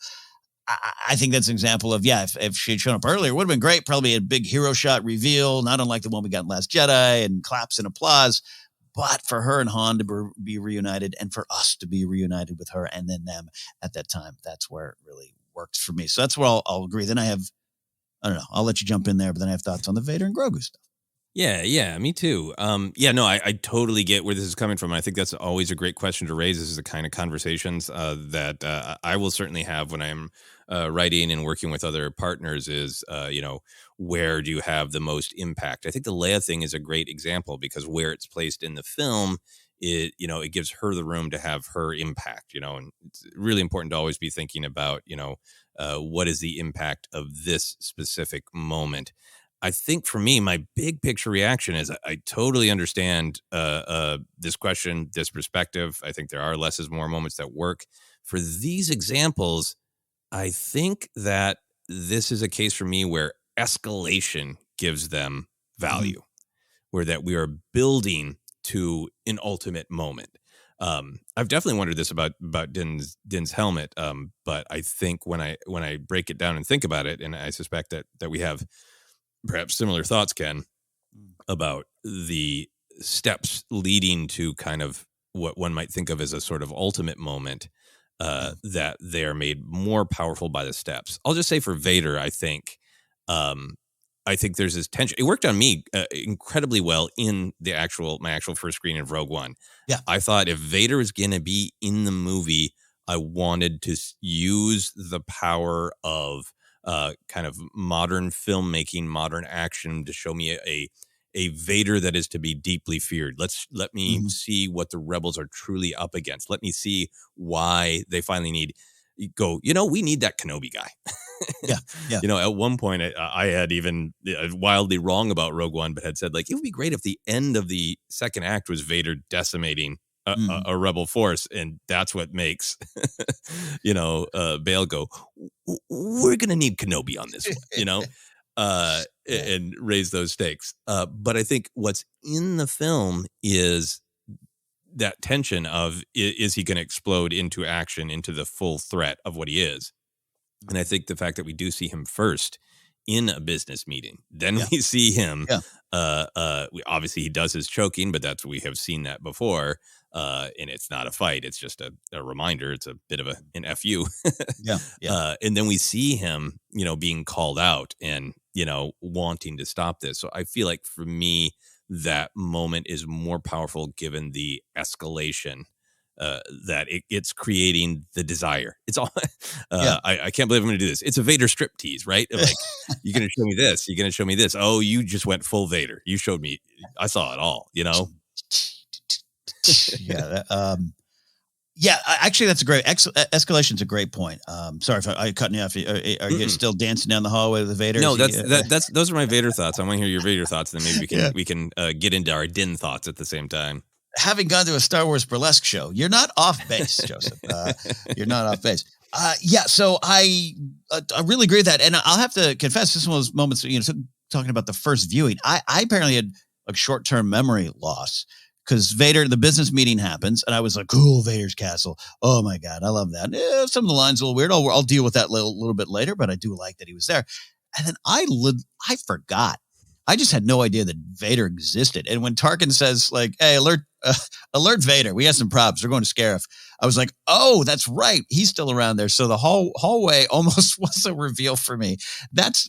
I think that's an example of, if she had shown up earlier, it would have been great. Probably a big hero shot reveal, not unlike the one we got in Last Jedi, and claps and applause. But for her and Han to be reunited, and for us to be reunited with her and then them at that time, that's where it really works for me. So that's where I'll agree. Then I don't know, I'll let you jump in there, but then I have thoughts on the Vader and Grogu stuff. Yeah, me too. I totally get where this is coming from. I think that's always a great question to raise. This is the kind of conversations that I will certainly have when I'm writing and working with other partners is, where do you have the most impact? I think the Leia thing is a great example because where it's placed in the film, it gives her the room to have her impact, and it's really important to always be thinking about, what is the impact of this specific moment. I think for me, my big picture reaction is I totally understand this question, this perspective. I think there are less is more moments that work. For these examples, I think that this is a case for me where escalation gives them value, where that we are building to an ultimate moment. I've definitely wondered this about Din's helmet, but I think when I break it down and think about it, and I suspect that we have perhaps similar thoughts, Ken, about the steps leading to kind of what one might think of as a sort of ultimate moment, that they are made more powerful by the steps. I'll just say for Vader, I think there's this tension. It worked on me incredibly well in my actual first screening of Rogue One. Yeah, I thought if Vader is going to be in the movie, I wanted to use the power of kind of modern filmmaking, modern action to show me a Vader that is to be deeply feared. Let me see what the rebels are truly up against. Let me see why they finally we need that Kenobi guy. Yeah. At one point I had even wildly wrong about Rogue One, but had said it would be great if the end of the second act was Vader decimating a rebel force, and that's what makes Bail go, we're gonna need Kenobi on this one, and raise those stakes. But I think what's in the film is that tension of is he going to explode into action, into the full threat of what he is. And I think the fact that we do see him first in a business meeting, then we see him. Obviously he does his choking, but we have seen that before. And it's not a fight. It's just a reminder. It's a bit of an FU. And then we see him, being called out and, wanting to stop this. So I feel like for me, that moment is more powerful given the escalation that it's creating the desire. It's all, I can't believe I'm going to do this. It's a Vader strip tease, right? Like, you're going to show me this. You're going to show me this. Oh, you just went full Vader. You showed me. I saw it all, Actually, that's a great escalation's a great point. Sorry if I cut you off. Are you still dancing down the hallway with the Vader? No, those are my Vader thoughts. I want to hear your Vader thoughts, and then maybe we can get into our Din thoughts at the same time. Having gone to a Star Wars burlesque show, you're not off base, Joseph. You're not off base. So I really agree with that, and I'll have to confess, this is one of those moments. Talking about the first viewing, I apparently had like short-term memory loss. Because Vader, the business meeting happens, and I was like, cool, Vader's castle. Oh, my God, I love that. Some of the lines are a little weird. I'll deal with that a little bit later, but I do like that he was there. And then I forgot. I just had no idea that Vader existed. And when Tarkin says, hey, alert Vader, we got some problems. We're going to Scarif. I was like, oh, that's right. He's still around there. So the hallway almost was a reveal for me. That's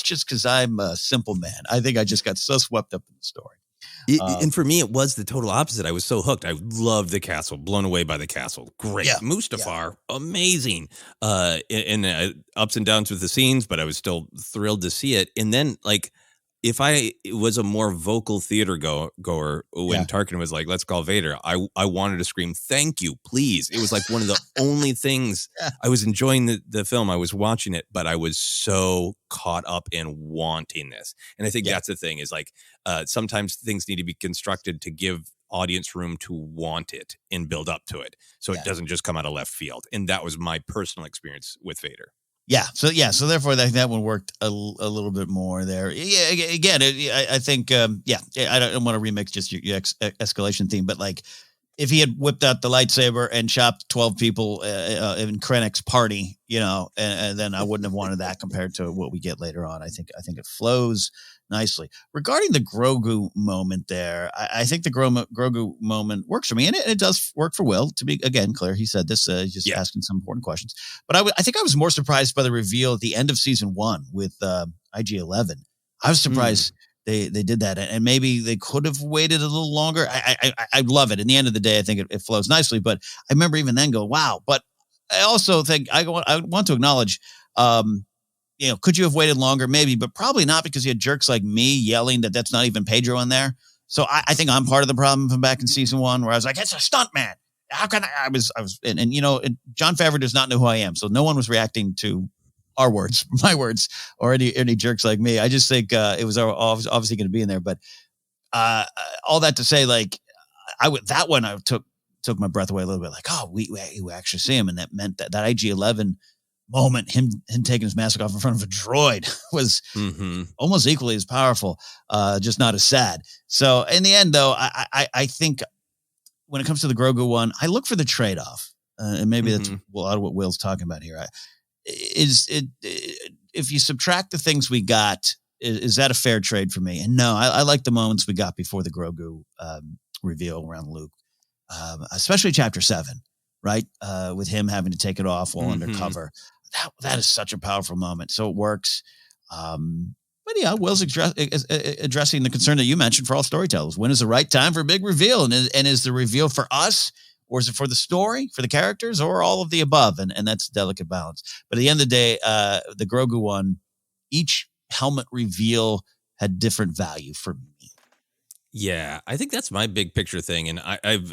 just because I'm a simple man. I think I just got so swept up in the story. And for me, it was the total opposite. I was so hooked. I loved the castle, blown away by the castle. Great. Mustafar, amazing. And ups and downs with the scenes, but I was still thrilled to see it. And then, if I was a more vocal theater goer when Tarkin was like, let's call Vader, I wanted to scream, thank you, please. It was like one of the only things. I was enjoying the film. I was watching it, but I was so caught up in wanting this. And I think that's the thing is like sometimes things need to be constructed to give audience room to want it and build up to it. So it doesn't just come out of left field. And that was my personal experience with Vader. Yeah. So therefore that one worked a little bit more there. Yeah. Again, I think, I don't want to remix just your escalation theme, but like if he had whipped out the lightsaber and chopped 12 people in Krennic's party, and then I wouldn't have wanted that compared to what we get later on. I think it flows nicely. Regarding the Grogu moment there, I think the Grogu moment works for me, and it does work for Will. To be again clear, he said this, just asking some important questions. But I think I was more surprised by the reveal at the end of season 1 with IG-11. I was surprised they did that, and maybe they could have waited a little longer. I love it. In the end of the day, I think it flows nicely. But I remember even then going, wow. But I also think I want to acknowledge. Could you have waited longer? Maybe, but probably not, because you had jerks like me yelling that's not even Pedro in there. So I think I'm part of the problem from back in season 1, where I was like, it's a stunt man. How can I was, and Jon Favreau does not know who I am. So no one was reacting to our words, my words, or any jerks like me. I just think it was obviously going to be in there. But all that to say, like, I took my breath away a little bit. Like, oh, we actually see him, and that meant that IG-11 moment, him taking his mask off in front of a droid, was almost equally as powerful, just not as sad. So in the end, though, I think when it comes to the Grogu one, I look for the trade-off, and maybe that's a lot of what Will's talking about here. If you subtract the things we got, is that a fair trade for me? And no, I like the moments we got before the Grogu reveal around Luke, especially Chapter 7, right? With him having to take it off while undercover. That is such a powerful moment. So it works. But yeah, Will's addressing the concern that you mentioned for all storytellers. When is the right time for a big reveal? And is the reveal for us, or is it for the story, for the characters, or all of the above? And that's a delicate balance. But at the end of the day, the Grogu one, each helmet reveal had different value for me. Yeah, I think that's my big picture thing. And I've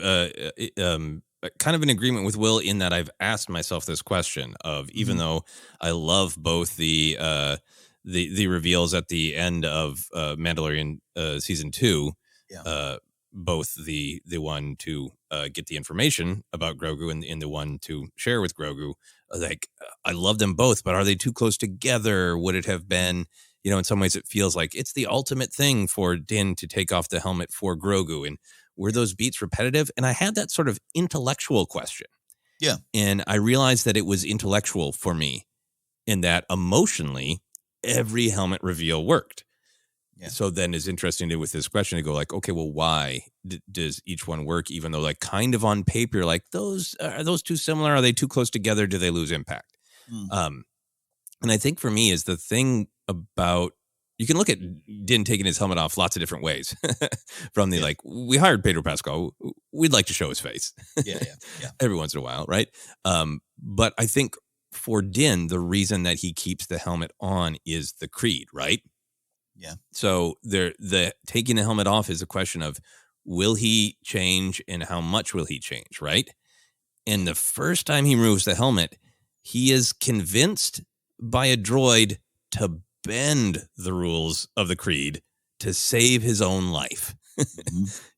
kind of in agreement with Will in that I've asked myself this question of, even though I love both the reveals at the end of Mandalorian season 2, both the one to get the information about Grogu and the one to share with Grogu, like, I love them both, but are they too close together? Would it have been, in some ways it feels like it's the ultimate thing for Din to take off the helmet for Grogu, and were those beats repetitive? And I had that sort of intellectual question. Yeah. And I realized that it was intellectual for me, in that emotionally, every helmet reveal worked. Yeah. So then it's interesting with this question to go like, okay, well, why does each one work? Even though, like, kind of on paper, like, are those too similar? Are they too close together? Do they lose impact? And I think for me is the thing about, you can look at Din taking his helmet off lots of different ways. From the, like, we hired Pedro Pascal, we'd like to show his face. Yeah. Every once in a while, right? But I think for Din, the reason that he keeps the helmet on is the creed, right? Yeah. So the taking the helmet off is a question of, will he change and how much will he change, right? And the first time he removes the helmet, he is convinced by a droid to bend the rules of the creed to save his own life,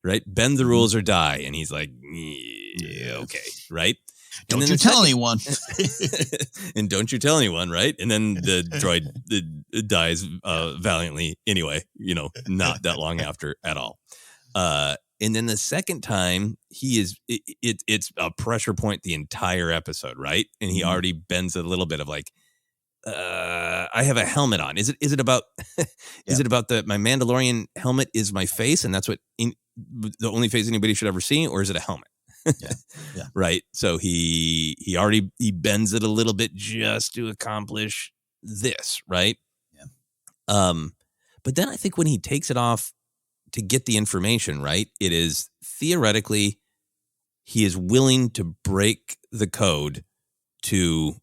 right? Bend the rules or die. And he's like, yeah, okay, right? Don't you tell anyone. And don't you tell anyone, right? And then the droid dies valiantly anyway, not that long after at all. And then the second time, it's a pressure point the entire episode, right? And he already bends a little bit of like, I have a helmet on. Is it about is it about my Mandalorian helmet is my face, and that's what the only face anybody should ever see, or is it a helmet? Yeah. Right. So he bends it a little bit just to accomplish this, right? Yeah. But then I think when he takes it off to get the information, right, it is theoretically he is willing to break the code to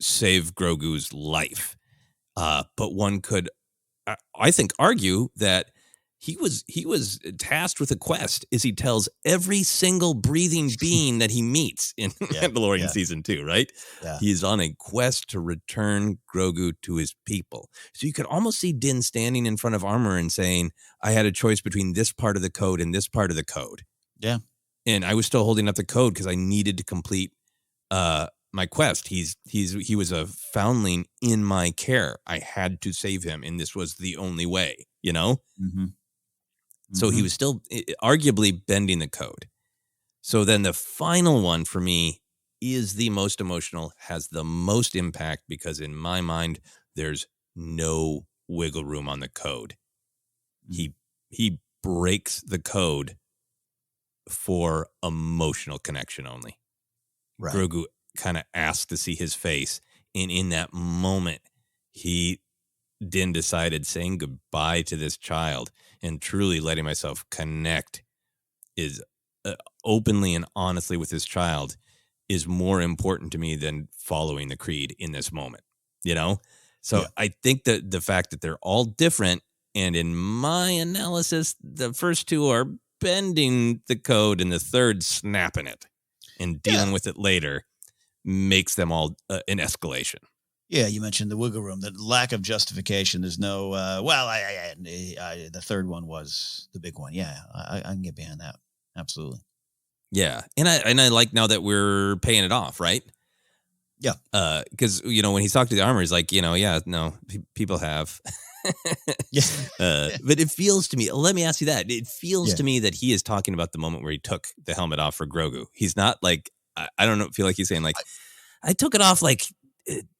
save Grogu's life. But one could I think, argue that he was tasked with a quest. Is he tells every single breathing being that he meets in Mandalorian season 2, right? Yeah. He is on a quest to return Grogu to his people. So you could almost see Din standing in front of armor and saying, "I had a choice between this part of the code and this part of the code." Yeah. And I was still holding up the code because I needed to complete my quest. He was a foundling in my care. I had to save him, and this was the only way, you know? Mm-hmm. So he was still arguably bending the code. So then the final one for me is the most emotional, has the most impact, because in my mind, there's no wiggle room on the code. He breaks the code for emotional connection only. Right. Grogu kind of asked to see his face, and in that moment, Din decided saying goodbye to this child and truly letting myself connect is openly and honestly with this child is more important to me than following the creed in this moment, you know? So I think that the fact that they're all different, and in my analysis, the first two are bending the code and the third snapping it and dealing with it later, makes them all an escalation. Yeah, you mentioned the wiggle room, the lack of justification. There's no, the third one was the big one. Yeah, I can get behind that. Absolutely. Yeah, and I like now that we're paying it off, right? Yeah. Because, when he's talking to the armor, he's like, people have. But it feels to me, let me ask you that. It feels to me that he is talking about the moment where he took the helmet off for Grogu. He's not like, I don't know, feel like he's saying like, I took it off like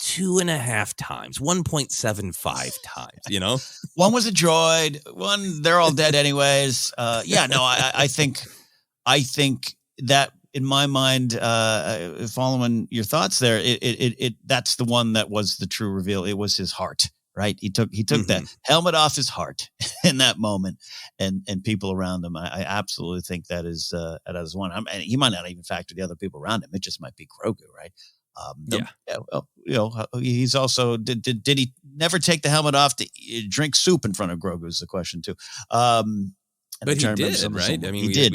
2.5 times, 1.75 times, One was a droid, one, they're all dead anyways. I think that in my mind, following your thoughts there, it that's the one that was the true reveal. It was his heart, right? He took that helmet off his heart in that moment, and people around him. I absolutely think that is one. And he might not even factor the other people around him. It just might be Grogu, right? He's also did he never take the helmet off to drink soup in front of Grogu is the question too. But he did, right? I mean, he did.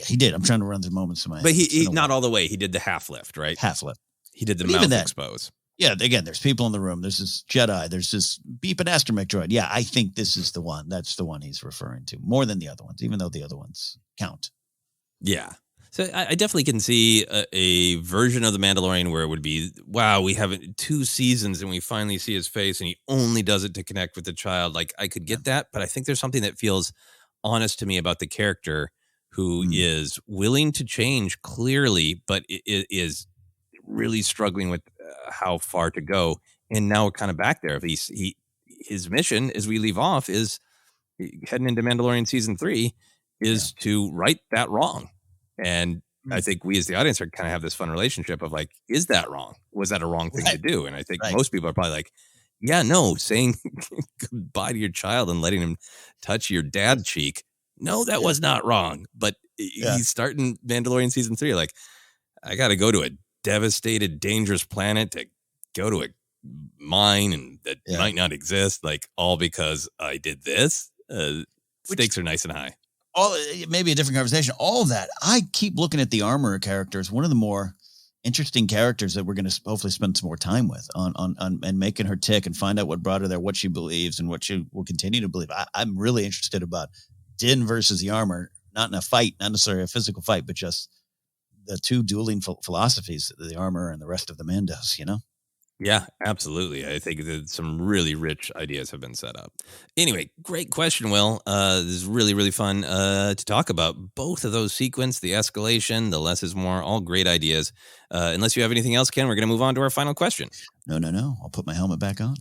He did. I'm trying to run through moments in my head. But he not all the way. He did the half lift, right? Half lift. He did the mouth expose. Yeah, again, there's people in the room. There's this Jedi. There's this beeping astromech droid. Yeah, I think this is the one. That's the one he's referring to more than the other ones, even though the other ones count. Yeah. So I definitely can see a version of The Mandalorian where it would be, wow, we have 2 seasons and we finally see his face and he only does it to connect with the child. Like, I could get that, but I think there's something that feels honest to me about the character who is willing to change clearly, but is really struggling with how far to go. And now we're kind of back there. His mission, as we leave off, is heading into Mandalorian season 3 is to right that wrong. And I think we as the audience are kind of have this fun relationship of like, is that wrong? Was that a wrong thing to do? And I think most people are probably like, yeah, no, saying goodbye to your child and letting him touch your dad cheek. No, that was not wrong. But he's starting Mandalorian season 3. Like, I got to go to a devastated, dangerous planet to go to a mine and that might not exist. Like, all because I did this. Stakes are nice and high. Maybe a different conversation. All of that. I keep looking at the armor characters. One of the more interesting characters that we're going to hopefully spend some more time with on and making her tick and find out what brought her there, what she believes and what she will continue to believe. I'm really interested about Din versus the armor, not in a fight, not necessarily a physical fight, but just the two dueling philosophies, the armor and the rest of the Mandos, Yeah, absolutely. I think that some really rich ideas have been set up. Anyway, great question, Will. This is really, really fun to talk about both of those sequence, the escalation, the less is more, all great ideas. Unless you have anything else, Ken, we're going to move on to our final question. No. I'll put my helmet back on.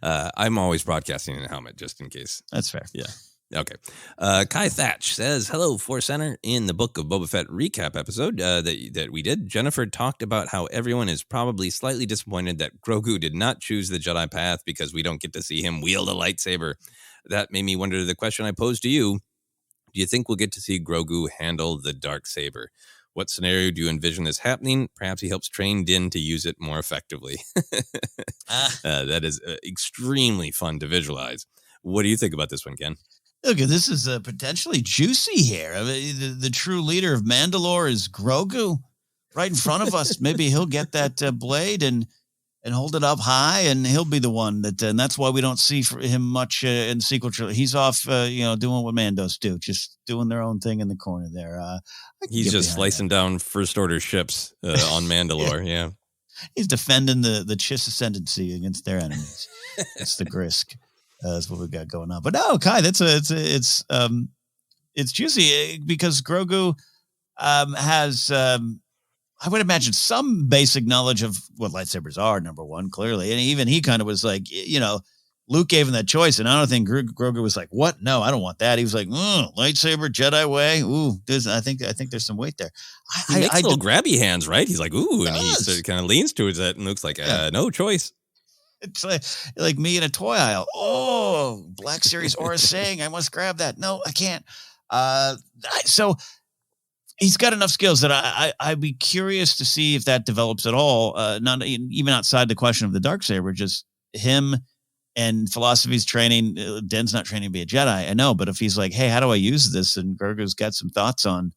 I'm always broadcasting in a helmet just in case. That's fair. Yeah. Okay. Kai Thatch says, hello, ForceCenter. In the Book of Boba Fett recap episode that we did, Jennifer talked about how everyone is probably slightly disappointed that Grogu did not choose the Jedi path because we don't get to see him wield a lightsaber. That made me wonder the question I posed to you. Do you think we'll get to see Grogu handle the Darksaber? What scenario do you envision this happening? Perhaps he helps train Din to use it more effectively. That is extremely fun to visualize. What do you think about this one, Ken? Look, this is potentially juicy here. I mean, the true leader of Mandalore is Grogu right in front of us. Maybe he'll get that blade and hold it up high, and he'll be the one that, and that's why we don't see him much in sequel trilogy. He's off, doing what Mandos do, just doing their own thing in the corner there. He's just slicing down First Order ships on Mandalore. Yeah. He's defending the Chiss ascendancy against their enemies. It's the Grisk. That's what we've got going on. But no, Kai, it's juicy because Grogu has. I would imagine some basic knowledge of what lightsabers are, number one, clearly. And even he kind of was like, Luke gave him that choice. And I don't think Grogu was like, what? No, I don't want that. He was like, lightsaber, Jedi way. Ooh, I think there's some weight there. He makes little grabby hands, right? He's like, ooh, and he kind of leans towards that and looks like, no choice. It's like me in a toy aisle. Oh, Black Series Aura saying I must grab that. No, I can't. So he's got enough skills that I'd be curious to see if that develops at all. Not even outside the question of the Darksaber, just him and philosophy's training. Den's not training to be a Jedi, I know, but if he's like, hey, how do I use this? And Grogu's got some thoughts on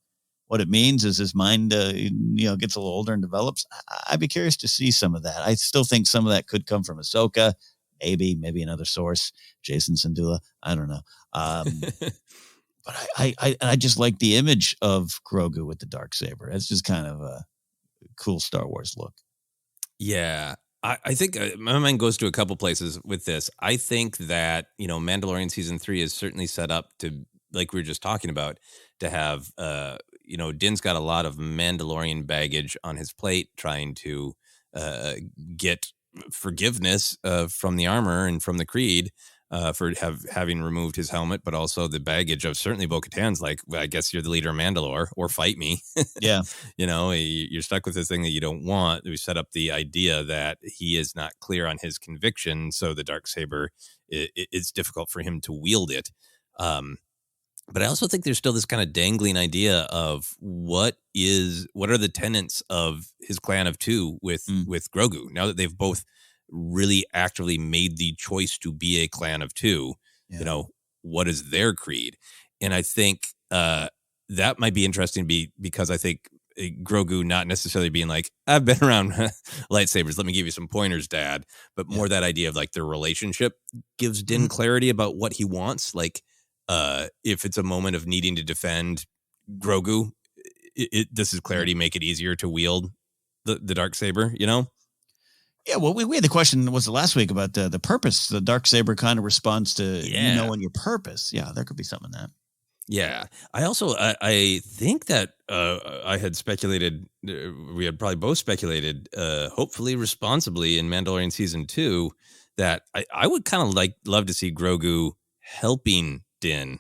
what it means as his mind, gets a little older and develops. I'd be curious to see some of that. I still think some of that could come from Ahsoka, maybe another source, Jason Sandula. I don't know. But I just like the image of Grogu with the Darksaber. It's just kind of a cool Star Wars look. Yeah. I think my mind goes to a couple places with this. I think that, Mandalorian season 3 is certainly set up to, like we were just talking about, to have, Din's got a lot of Mandalorian baggage on his plate, trying to get forgiveness from the armor and from the Creed. For having removed his helmet, but also the baggage of certainly Bo-Katan's like, well, I guess you're the leader of Mandalore, or fight me. Yeah. You're stuck with this thing that you don't want. We set up the idea that he is not clear on his conviction, so the Darksaber, it's difficult for him to wield it. But I also think there's still this kind of dangling idea of what are the tenets of his clan of two with Grogu, now that they've both really actively made the choice to be a clan of two. What is their creed? And I think that might be interesting because I think Grogu not necessarily being like, I've been around lightsabers, let me give you some pointers, Dad, but more that idea of like their relationship gives Din clarity about what he wants. Like if it's a moment of needing to defend Grogu, does his clarity make it easier to wield the Darksaber, Yeah, well, we had the question, was it last week, about the purpose. The Darksaber kind of responds to knowing your purpose. Yeah, there could be something in that. Yeah. I also, I think that I had speculated, we had probably both speculated, hopefully responsibly in Mandalorian Season 2, that I would kind of love to see Grogu helping Din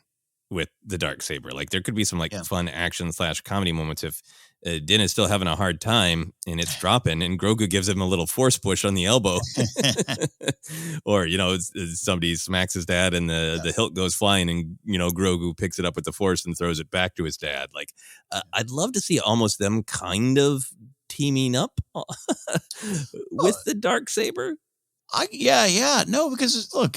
with the Darksaber. Like there could be some fun action / comedy moments if Din is still having a hard time and it's dropping and Grogu gives him a little force push on the elbow or, somebody smacks his dad and the hilt goes flying and, Grogu picks it up with the force and throws it back to his dad. Like, I'd love to see almost them kind of teaming up with the Darksaber. No, because look,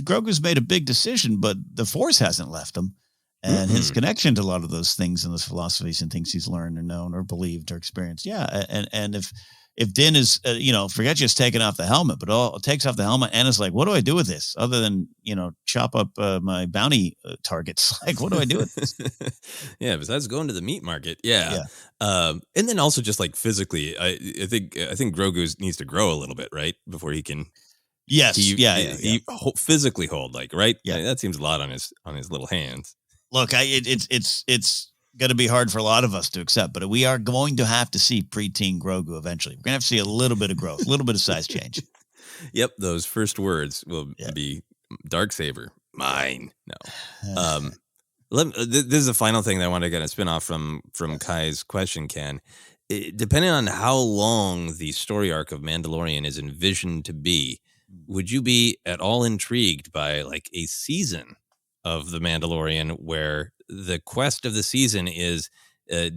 Grogu's made a big decision, but the force hasn't left him. And his connection to a lot of those things and those philosophies and things he's learned or known or believed or experienced. Yeah. And if Din is, forget just taking off the helmet, but takes off the helmet and is like, what do I do with this other than, chop up my bounty targets? Like, what do I do with this? Yeah. Besides going to the meat market. Yeah. And then also just like physically, I think Grogu needs to grow a little bit, right? Before he can. Yes. He physically hold, like, right. Yeah. That seems a lot on his little hands. Look, it's going to be hard for a lot of us to accept, but we are going to have to see preteen Grogu eventually. We're going to have to see a little bit of growth, a little bit of size change. Yep, those first words will be Darksaber, mine. No. This is the final thing that I want to get a spin off from Kai's question, Ken. Depending on how long the story arc of Mandalorian is envisioned to be, would you be at all intrigued by like a season of The Mandalorian where the quest of the season is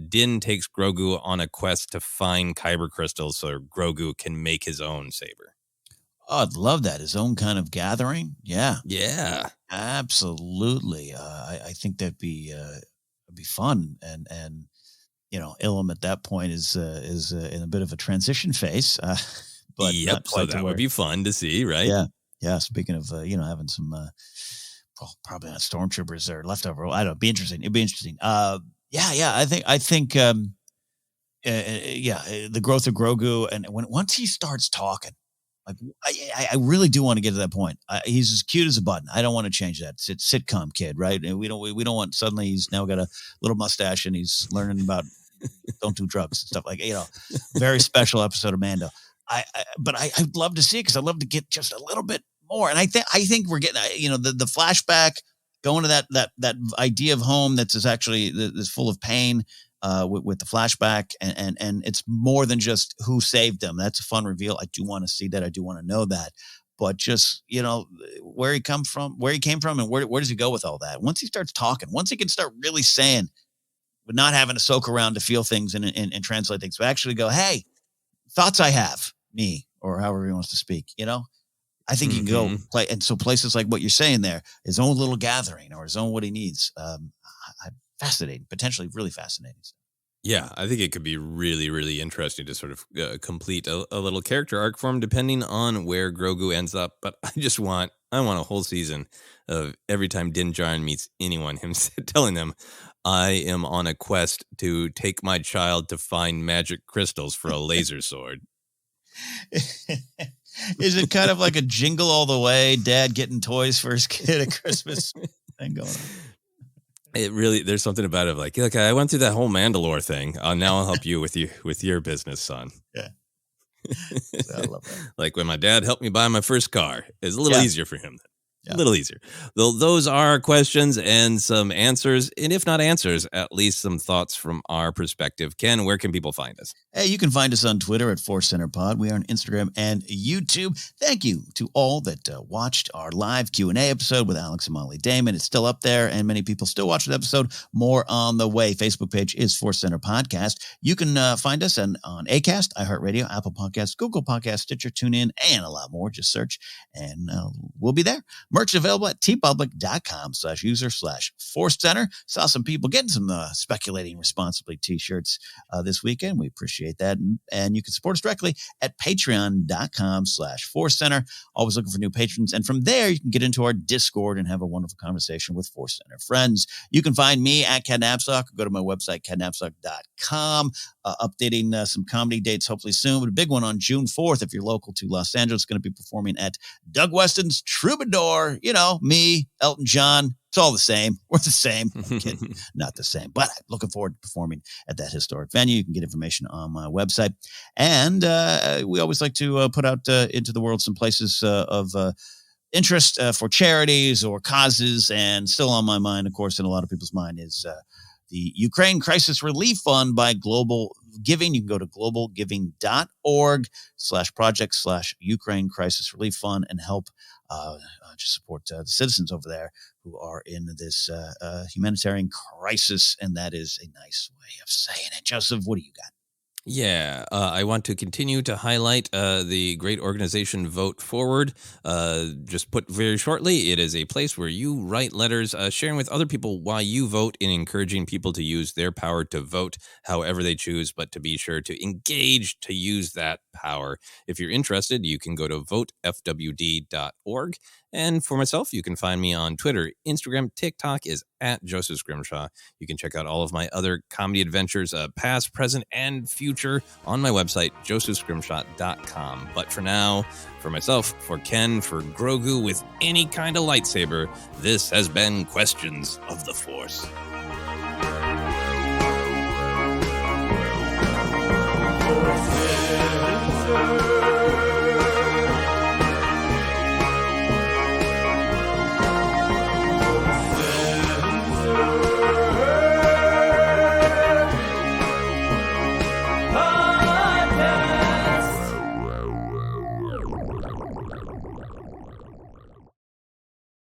Din takes Grogu on a quest to find kyber crystals so Grogu can make his own saber. Oh, I'd love that. His own kind of gathering. Yeah. Yeah. Absolutely. I think that'd be fun. And Ilum at that point is in a bit of a transition phase. But yep. So that would be fun to see, right? Yeah. Yeah. Speaking of, having some, probably not stormtroopers or leftover. I don't know. It'd be interesting. It'd be interesting. Yeah. I think, the growth of Grogu, and once he starts talking, like I really do want to get to that point. He's as cute as a button. I don't want to change that. It's sitcom kid, right? And we don't want suddenly he's now got a little mustache and he's learning about don't do drugs and stuff, like, very special episode of Mando. But I'd love to see it because I'd love to get just a little bit more. And I think we're getting, the flashback, going to that idea of home that's actually that's full of pain, with the flashback, and it's more than just who saved them. That's a fun reveal. I do want to see that. I do want to know that. But just, where he came from, and where does he go with all that? Once he starts talking, once he can start really saying, but not having to soak around to feel things and translate things, but actually go, hey, thoughts I have, me, or however he wants to speak, I think he can go play. And so places like what you're saying there, his own little gathering or his own what he needs. Fascinating, potentially really fascinating. Yeah, I think it could be really, really interesting to sort of complete a little character arc for him, depending on where Grogu ends up. But I want a whole season of every time Din Djarin meets anyone, him telling them, I am on a quest to take my child to find magic crystals for a laser sword. Is it kind of like a Jingle All the Way, dad getting toys for his kid at Christmas thing going on? It really, there's something about it like, I went through that whole Mandalore thing. Now I'll help you with your business, son. Yeah. I love that. Like when my dad helped me buy my first car, it's a little easier for him. Yeah. A little easier. Those are questions and some answers. And if not answers, at least some thoughts from our perspective. Ken, where can people find us? Hey, you can find us on Twitter at ForceCenter Pod. We are on Instagram and YouTube. Thank you to all that watched our live Q&A episode with Alex and Molly Damon. It's still up there, and many people still watch the episode. More on the way. Facebook page is ForceCenter Podcast. You can find us on Acast, iHeartRadio, Apple Podcasts, Google Podcasts, Stitcher, TuneIn, and a lot more. Just search, and we'll be there. Merch available at tpublic.com/user/ForceCenter. Saw some people getting some speculating responsibly t-shirts this weekend. We appreciate that. And you can support us directly at patreon.com/ForceCenter. Always looking for new patrons. And from there, you can get into our Discord and have a wonderful conversation with Force Center friends. You can find me at Ken Napzok. Go to my website, kennapzok.com. Updating some comedy dates hopefully soon, but a big one on June 4th. If you're local to Los Angeles, going to be performing at Doug Weston's Troubadour. Me, Elton John, it's all the same. We're the same. I'm kidding. Not the same, but I'm looking forward to performing at that historic venue. You can get information on my website. And we always like to put out into the world some places of interest for charities or causes. And still on my mind, of course, in a lot of people's mind is the Ukraine Crisis Relief Fund by Global Giving. You can go to globalgiving.org/project/Ukraine Crisis Relief Fund and help just support the citizens over there who are in this humanitarian crisis. And that is a nice way of saying it. Joseph, what do you got? Yeah, I want to continue to highlight the great organization Vote Forward. Just put very shortly, it is a place where you write letters sharing with other people why you vote and encouraging people to use their power to vote however they choose, but to be sure to engage to use that power. If you're interested, you can go to votefwd.org. And for myself, you can find me on Twitter, Instagram, TikTok is at Joseph Scrimshaw. You can check out all of my other comedy adventures, past, present, and future on my website, josephscrimshaw.com. But for now, for myself, for Ken, for Grogu with any kind of lightsaber, this has been Questions of the Force.